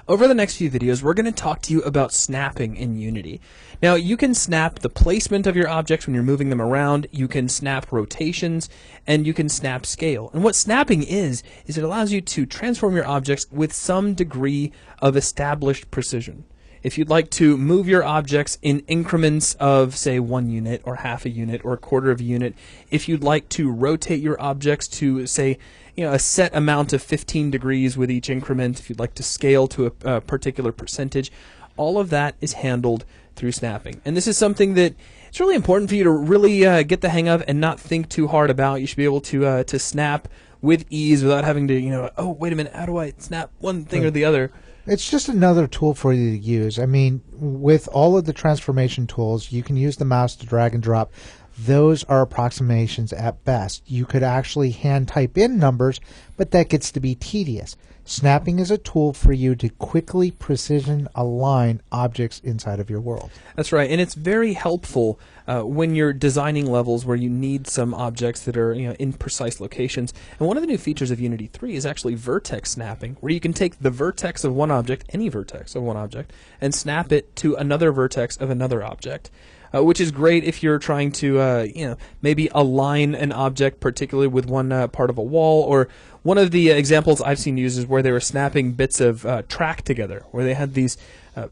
Over the next few videos, we're going to talk to you about snapping in Unity. Now, you can snap the placement of your objects when you're moving them around, you can snap rotations, and you can snap scale. And what snapping is it allows you to transform your objects with some degree of established precision. If you'd like to move your objects in increments of, say, 1 unit or half a unit or a quarter of a unit, if you'd like to rotate your objects to, say, a set amount of 15 degrees with each increment, if you'd like to scale to a particular percentage, all of that is handled through snapping. And this is something that it's really important for you to really get the hang of and not think too hard about. You should be able to snap with ease without having to, oh, wait a minute, how do I snap one thing or the other? It's just another tool for you to use. I mean, with all of the transformation tools, you can use the mouse to drag and drop. Those are approximations at best. You could actually hand type in numbers, but that gets to be tedious. Snapping is a tool for you to quickly precision align objects inside of your world. That's right, and it's very helpful when you're designing levels where you need some objects that are in precise locations. And one of the new features of Unity 3 is actually vertex snapping, where you can take the vertex of one object, any vertex of one object, and snap it to another vertex of another object. Which is great if you're trying to, maybe align an object particularly with one part of a wall. Or one of the examples I've seen used is where they were snapping bits of track together, where they had these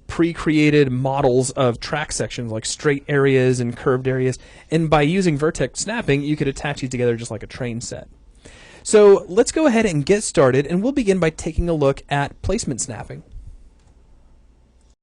pre-created models of track sections like straight areas and curved areas. And by using vertex snapping, you could attach these together just like a train set. So let's go ahead and get started, and we'll begin by taking a look at placement snapping.